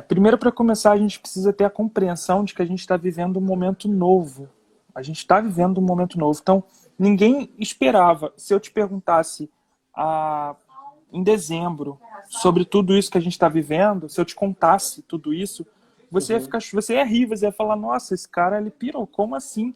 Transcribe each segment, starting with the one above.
Primeiro, para começar, a gente precisa ter a compreensão de que a gente está vivendo um momento novo. A gente está vivendo um momento novo. Então, ninguém esperava. Se eu te perguntasse ah, em dezembro sobre tudo isso que a gente está vivendo, se eu te contasse tudo isso, Uhum. você ia rir, você ia falar, nossa, esse cara, ele pirou, como assim?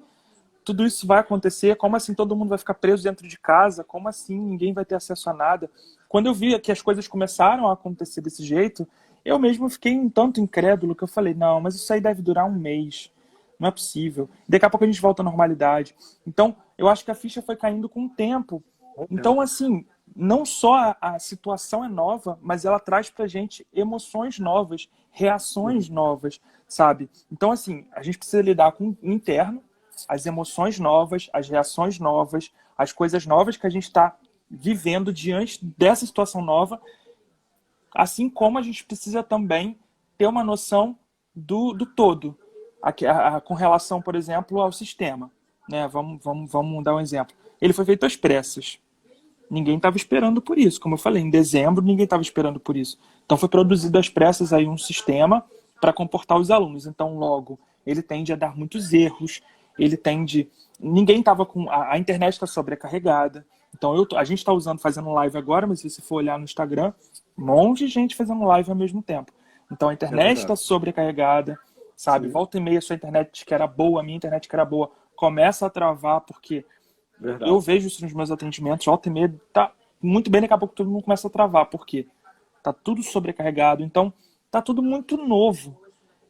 Tudo isso vai acontecer? Como assim todo mundo vai ficar preso dentro de casa? Como assim ninguém vai ter acesso a nada? Quando eu vi que as coisas começaram a acontecer desse jeito, eu mesmo fiquei um tanto incrédulo que eu falei, não, mas isso aí deve durar um mês. Não é possível. Daqui a pouco a gente volta à normalidade. Então, eu acho que a ficha foi caindo com o tempo. Bom Então, tempo. assim, não só a situação é nova, mas ela traz pra gente emoções novas, reações Uhum. novas, sabe? Então, assim, a gente precisa lidar com o interno, as emoções novas, as reações novas, as coisas novas que a gente está vivendo diante dessa situação nova, assim como a gente precisa também ter uma noção do todo, com relação, por exemplo, ao sistema. Né? Vamos dar um exemplo. Ele foi feito às pressas. Ninguém estava esperando por isso. Como eu falei, em dezembro ninguém estava esperando por isso. Então foi produzido às pressas aí um sistema para comportar os alunos. Então, logo, ele tende a dar muitos erros, ele tende. Ninguém estava com. A internet está sobrecarregada. Então, a gente está usando, fazendo live agora, mas se você for olhar no Instagram, um monte de gente fazendo live ao mesmo tempo. Então, a É internet está verdade. sobrecarregada, sabe? Sim, Volta e meia, a sua internet que era boa, a minha internet que era boa, começa a travar, porque eu verdade. vejo isso nos meus atendimentos, volta e meia, tá muito bem, daqui a pouco todo mundo começa a travar, porque tá tudo sobrecarregado, então tá tudo muito novo.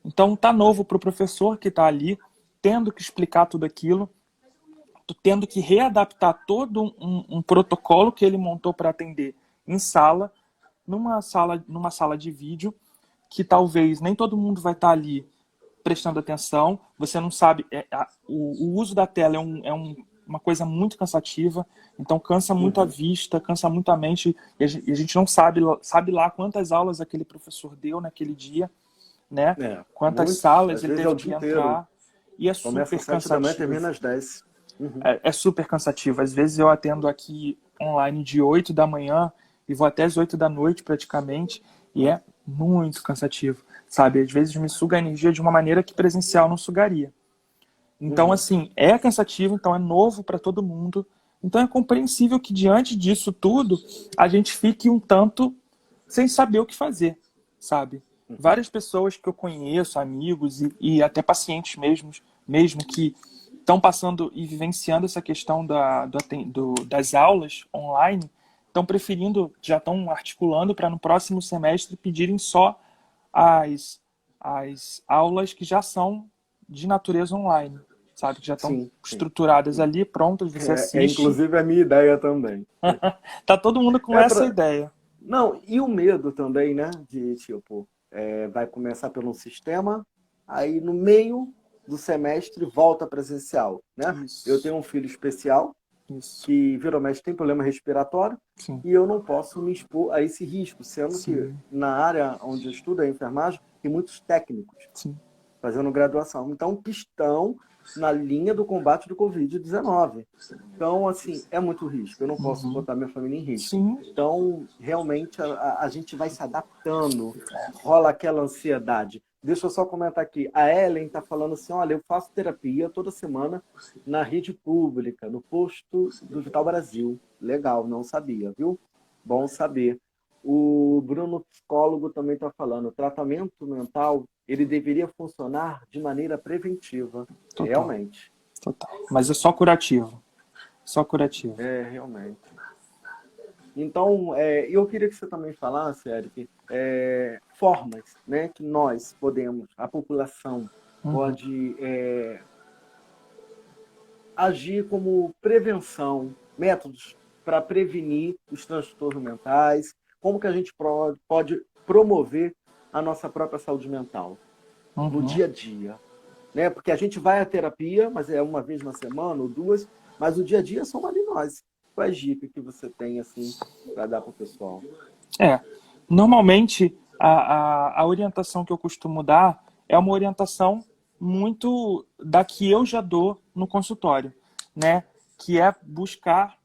Então tá novo para o professor que está ali, tendo que explicar tudo aquilo, tendo que readaptar todo um protocolo que ele montou para atender em sala, numa sala de vídeo, que talvez nem todo mundo vai estar ali prestando atenção, você não sabe, o uso da tela uma coisa muito cansativa, então cansa muito a Uhum. vista, cansa muito a mente, e a gente não sabe lá quantas aulas aquele professor deu naquele dia, né? É, Quantas muitos, salas às ele vezes é teve o dia que inteiro. entrar, e é Começa às super 7 da manhã, cansativo. termina às 10. Uhum. É super cansativo. Às vezes eu atendo aqui online de 8 da manhã e vou até as 8 da noite praticamente, e é muito cansativo, sabe? Às vezes me suga a energia de uma maneira que presencial não sugaria. Então, Uhum. assim, é cansativo, então é novo para todo mundo. Então é compreensível que diante disso tudo a gente fique um tanto sem saber o que fazer, sabe? Uhum. Várias pessoas que eu conheço, amigos e até pacientes mesmo que estão passando e vivenciando essa questão das aulas online, estão preferindo, já estão articulando para no próximo semestre pedirem só as, as aulas que já são de natureza online, sabe? Que já estão Sim, sim. estruturadas ali, prontas, você É assiste. inclusive a minha ideia também. Tá todo mundo com É essa para ideia. Não, e o medo também, né? De tipo, vai começar pelo sistema, aí no meio do semestre volta presencial, né? Eu Isso, tenho um filho especial isso. que geralmente tem problema respiratório Sim, e eu não posso me expor a esse risco, sendo que sim, na área onde eu estudo, a enfermagem, tem muitos técnicos sim. fazendo graduação, então que estão na linha do combate do Covid-19. Então, assim, é muito risco. Eu não posso Uhum. botar minha família em risco. Sim, Então, realmente, a gente vai se adaptando. Rola aquela ansiedade. Deixa eu só comentar aqui. A Ellen está falando assim: olha, eu faço terapia toda semana na rede pública, no posto do Vital Brasil. Legal, não sabia, viu? Bom saber. O Bruno, psicólogo, também está falando: o tratamento mental ele deveria funcionar de maneira preventiva. total, Realmente. total. Mas é só curativo. Só curativo. Realmente. Então, eu queria que você também falasse, Eric, formas, né, que nós podemos, a população Uhum. pode agir como prevenção, métodos para prevenir os transtornos mentais, como que a gente pode promover a nossa própria saúde mental no Uhum. dia a dia, né? Porque a gente vai à terapia, mas é uma vez na semana ou duas, mas o dia a dia são ali nós. Quais dicas que você tem assim para dar para o pessoal? É, normalmente a orientação que eu costumo dar é uma orientação muito da que eu já dou no consultório, né? Que é buscar,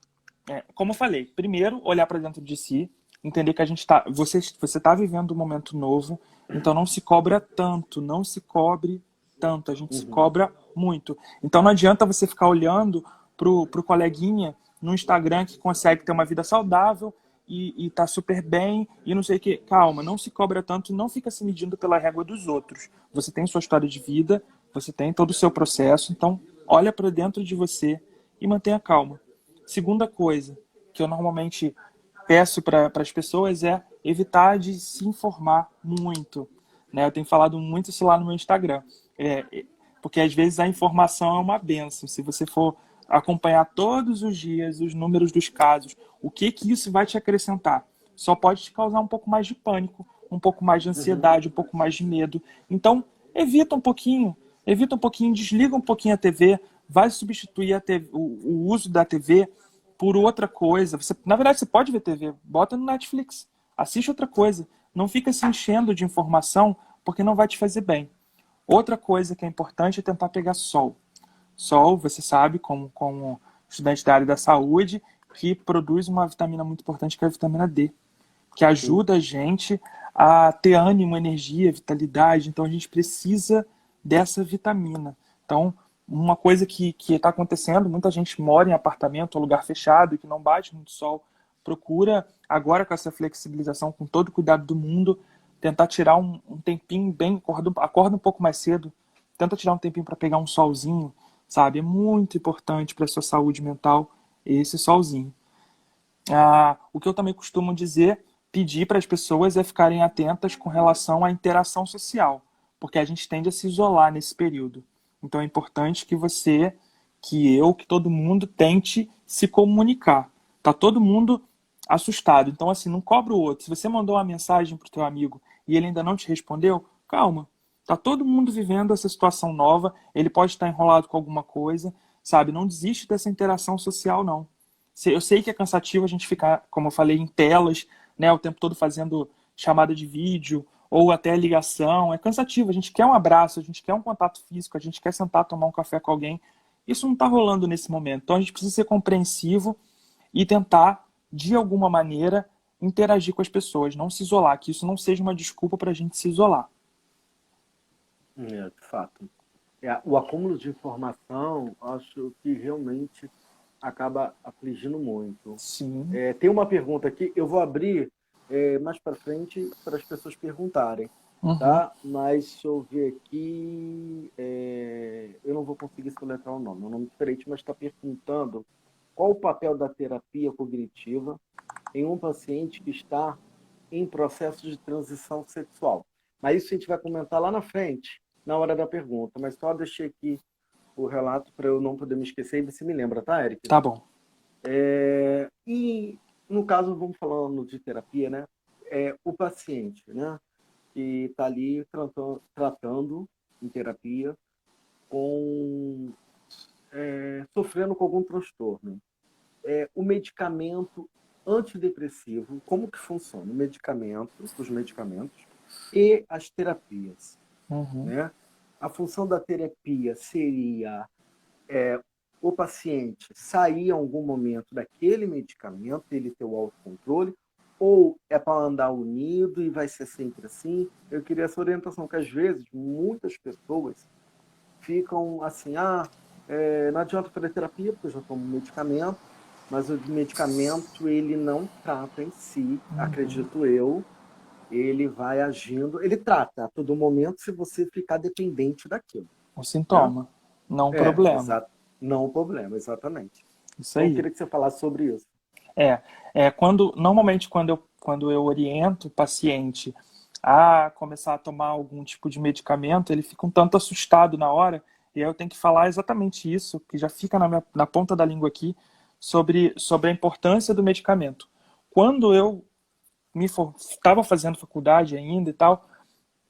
como eu falei, primeiro olhar para dentro de si, entender que você está vivendo um momento novo, então não se cobra tanto, não se cobre tanto, a gente se Uhum. cobra muito. Então não adianta você ficar olhando pro coleguinha no Instagram que consegue ter uma vida saudável e tá super bem e não sei o que. Calma, não se cobra tanto, não fica se medindo pela régua dos outros. Você tem sua história de vida, você tem todo o seu processo, então olha para dentro de você e mantenha calma. Segunda coisa que eu normalmente peço para as pessoas é evitar de se informar muito. Né? Eu tenho falado muito isso lá no meu Instagram. Porque às vezes a informação é uma benção. Se você for acompanhar todos os dias os números dos casos, o que isso vai te acrescentar? Só pode te causar um pouco mais de pânico, um pouco mais de Uhum. ansiedade, um pouco mais de medo. Então, evita um pouquinho, desliga um pouquinho a TV, vai substituir o uso da TV por outra coisa. Na verdade, você pode ver TV, bota no Netflix, assiste outra coisa. Não fica se enchendo de informação, porque não vai te fazer bem. Outra coisa que é importante é tentar pegar sol. Sol, você sabe, como estudante da área da saúde, que produz uma vitamina muito importante, que é a vitamina D, que Sim. ajuda a gente a ter ânimo, energia, vitalidade. Então, a gente precisa dessa vitamina. Então, uma coisa que está acontecendo, muita gente mora em apartamento ou lugar fechado e que não bate muito sol, procura, agora com essa flexibilização, com todo o cuidado do mundo, tentar tirar um tempinho bem, acorda um pouco mais cedo, tenta tirar um tempinho para pegar um solzinho, sabe? É muito importante para a sua saúde mental esse solzinho. O que eu também costumo dizer, pedir para as pessoas é ficarem atentas com relação à interação social, porque a gente tende a se isolar nesse período. Então é importante que você, que todo mundo tente se comunicar. Tá todo mundo assustado. Então assim, não cobra o outro. Se você mandou uma mensagem para o teu amigo e ele ainda não te respondeu, calma. Tá todo mundo vivendo essa situação nova, ele pode estar enrolado com alguma coisa, sabe? Não desiste dessa interação social, não. Eu sei que é cansativo a gente ficar, como eu falei, em telas, né, o tempo todo fazendo chamada de vídeo ou até ligação. É cansativo. A gente quer um abraço, a gente quer um contato físico, a gente quer sentar tomar um café com alguém. Isso não está rolando nesse momento. Então a gente precisa ser compreensivo e tentar, de alguma maneira, interagir com as pessoas, não se isolar, que isso não seja uma desculpa para a gente se isolar. De fato. O acúmulo de informação, acho que realmente acaba afligindo muito. Sim. Tem uma pergunta aqui, eu vou abrir mais para frente para as pessoas perguntarem, Uhum. tá? Mas deixa eu ver aqui, eu não vou conseguir soletrar o nome, é um nome diferente, mas está perguntando qual o papel da terapia cognitiva em um paciente que está em processo de transição sexual. Mas isso a gente vai comentar lá na frente, na hora da pergunta, mas só deixei aqui o relato para eu não poder me esquecer e você me lembra, tá, Eric? Tá bom. E no caso, vamos falando de terapia, né? O paciente, né? Que está ali tratando em terapia com sofrendo com algum transtorno. O medicamento antidepressivo, como que funciona? O medicamento, os medicamentos e as terapias, Uhum. né? A função da terapia seria o paciente sair em algum momento daquele medicamento, ele ter o autocontrole, ou é para andar unido e vai ser sempre assim? Eu queria essa orientação, porque às vezes muitas pessoas ficam assim, não adianta fazer terapia, porque eu já tomo medicamento, mas o medicamento ele não trata em si, Uhum. acredito eu, ele vai agindo, ele trata a todo momento se você ficar dependente daquilo, Um né? sintoma, não um problema. Exato. Não o problema, exatamente. Isso Então, eu aí. queria que você falasse sobre isso. Normalmente quando eu oriento o paciente a começar a tomar algum tipo de medicamento, ele fica um tanto assustado na hora, e aí eu tenho que falar exatamente isso, que já fica na ponta da língua aqui, sobre a importância do medicamento. Quando eu estava fazendo faculdade ainda e tal,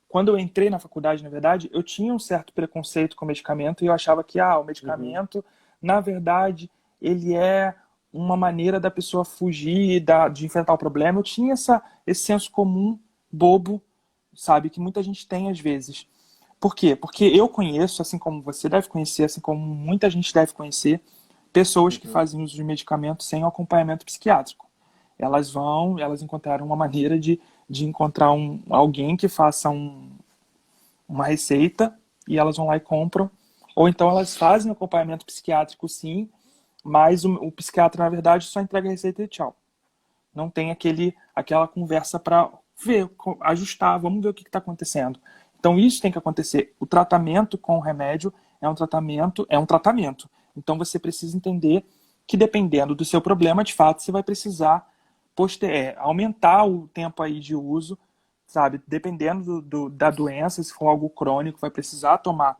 quando eu entrei na faculdade, na verdade, eu tinha um certo preconceito com o medicamento e eu achava que o Uhum. medicamento, na verdade, ele é uma maneira da pessoa fugir de enfrentar o problema. Eu tinha esse senso comum bobo, sabe, que muita gente tem às vezes. Por quê? Porque eu conheço, assim como você deve conhecer, assim como muita gente deve conhecer, pessoas que Uhum. fazem uso de medicamentos sem acompanhamento psiquiátrico. elas encontraram uma maneira de encontrar alguém que faça uma receita e elas vão lá e compram. Ou então elas fazem acompanhamento psiquiátrico, sim, mas o psiquiatra, na verdade, só entrega a receita e tchau. Não tem aquela conversa para ver, ajustar, vamos ver o que está acontecendo. Então isso tem que acontecer. O tratamento com o remédio é um tratamento. Então você precisa entender que dependendo do seu problema, de fato, você vai precisar aumentar o tempo aí de uso, sabe? Dependendo da doença, se for algo crônico, vai precisar tomar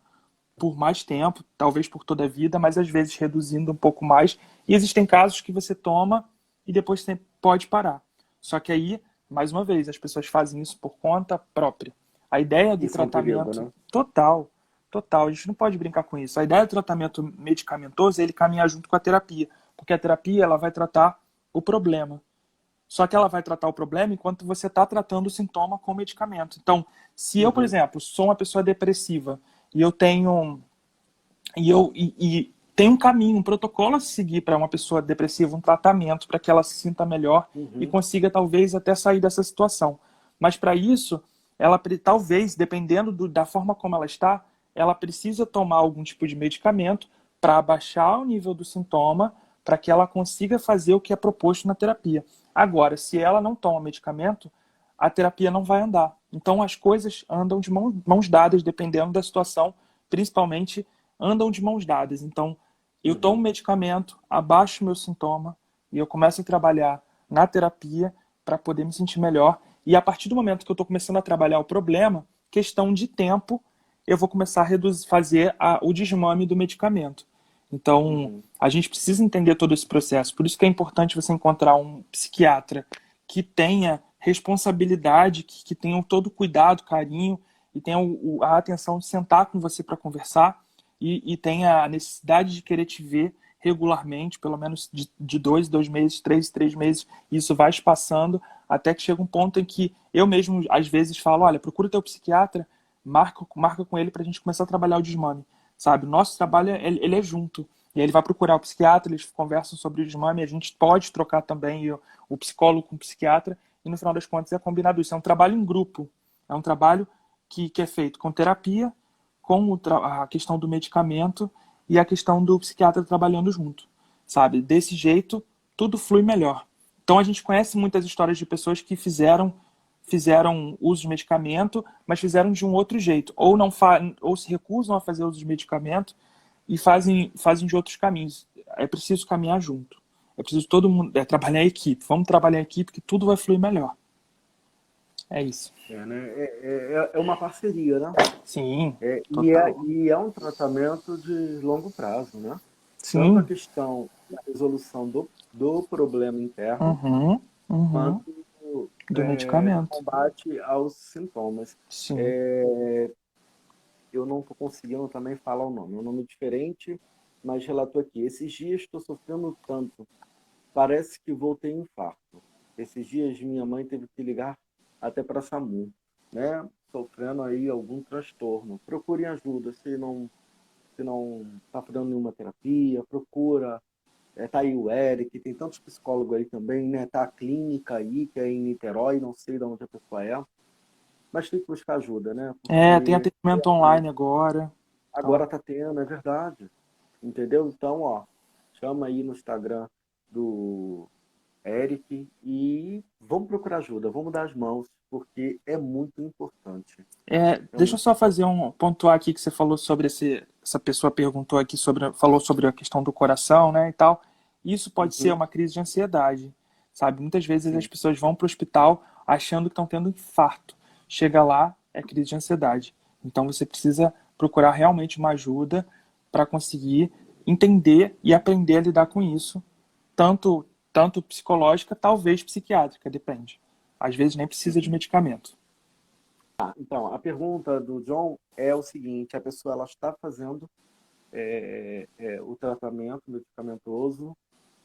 por mais tempo, talvez por toda a vida, mas às vezes reduzindo um pouco mais. E existem casos que você toma e depois você pode parar. Só que aí, mais uma vez, as pessoas fazem isso por conta própria. A ideia do Isso é um perigo, tratamento né? total, total, a gente não pode brincar com isso. A ideia do tratamento medicamentoso é ele caminhar junto com a terapia, porque a terapia ela vai tratar o problema. Só que ela vai tratar o problema enquanto você está tratando o sintoma com o medicamento. Então, se eu, por Uhum. exemplo, sou uma pessoa depressiva e eu tenho e tem um caminho, um protocolo a seguir para uma pessoa depressiva, um tratamento para que ela se sinta melhor e Uhum. consiga talvez até sair dessa situação. Mas para isso, ela talvez, dependendo da forma como ela está, ela precisa tomar algum tipo de medicamento para abaixar o nível do sintoma, para que ela consiga fazer o que é proposto na terapia. Agora, se ela não toma medicamento, a terapia não vai andar. Então as coisas andam de mãos dadas, dependendo da situação, principalmente andam de mãos dadas. Então, eu tomo Uhum. medicamento, abaixo o meu sintoma e eu começo a trabalhar na terapia para poder me sentir melhor. E a partir do momento que eu estou começando a trabalhar o problema, questão de tempo, eu vou começar a fazer o desmame do medicamento. Então, Uhum. a gente precisa entender todo esse processo. Por isso que é importante você encontrar um psiquiatra que tenha responsabilidade, que tenha todo o cuidado, carinho e tenha a atenção de sentar com você para conversar e tenha a necessidade de querer te ver regularmente, pelo menos de 2 meses, 3 meses, e isso vai espaçando até que chega um ponto em que eu mesmo, às vezes, falo, olha, procura teu psiquiatra, marca com ele para a gente começar a trabalhar o desmame, sabe? O nosso trabalho, ele é junto. E aí ele vai procurar o psiquiatra, eles conversam sobre o desmame, a gente pode trocar também o psicólogo com o psiquiatra, e no final das contas é combinado isso. É um trabalho em grupo, é um trabalho que é feito com terapia, com a questão do medicamento e a questão do psiquiatra trabalhando junto, sabe? Desse jeito, tudo flui melhor. Então a gente conhece muitas histórias de pessoas que fizeram uso de medicamento, mas fizeram de um outro jeito, ou se recusam a fazer uso de medicamento e fazem de outros caminhos. É preciso caminhar junto. É preciso todo mundo trabalhar em equipe. Vamos trabalhar em equipe que tudo vai fluir melhor. É isso. Né? É uma parceria, né? Sim, E total. é um tratamento de longo prazo, né? Tanto a Sim. questão da resolução do problema interno, Uhum. Uhum. quanto Do medicamento. combate aos sintomas. Sim. É, eu não estou conseguindo também falar o nome. É um nome diferente, mas relatou aqui. Esses dias estou sofrendo tanto. Parece que vou ter infarto. Esses dias minha mãe teve que ligar até para a SAMU, né? Sofrendo aí algum transtorno. Procure ajuda. Se não está fazendo nenhuma terapia, procura. Tá aí o Eric, tem tantos psicólogos aí também, né? Tá a clínica aí, que é em Niterói, não sei de onde a pessoa é. Mas tem que buscar ajuda, né? Tem Porque atendimento online agora. agora Então, tá tendo, é verdade. Entendeu? Então, ó, chama aí no Instagram do Eric e vamos procurar ajuda, vamos dar as mãos, porque é muito importante. É deixa eu muito só fazer importante. pontuar aqui que você falou sobre essa pessoa perguntou aqui falou sobre a questão do coração, né, e tal. Isso pode ser Uhum, uma crise de ansiedade, sabe? Muitas vezes as sim. pessoas vão para o hospital achando que estão tendo infarto. Chega lá, é crise de ansiedade. Então você precisa procurar realmente uma ajuda para conseguir entender e aprender a lidar com isso, tanto psicológica, talvez psiquiátrica, depende. Às vezes nem precisa de Uhum. medicamento. Então, a pergunta do John é o seguinte: a pessoa ela está fazendo o tratamento medicamentoso,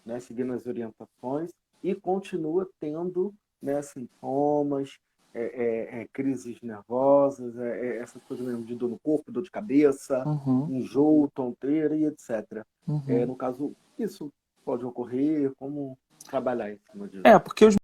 né, seguindo as orientações, e continua tendo, né, sintomas, crises nervosas, essas coisas mesmo de dor no corpo, dor de cabeça, Uhum, enjoo, tonteira e etc. uhum. No caso, isso pode ocorrer como. trabalhar em cima disso. Porque os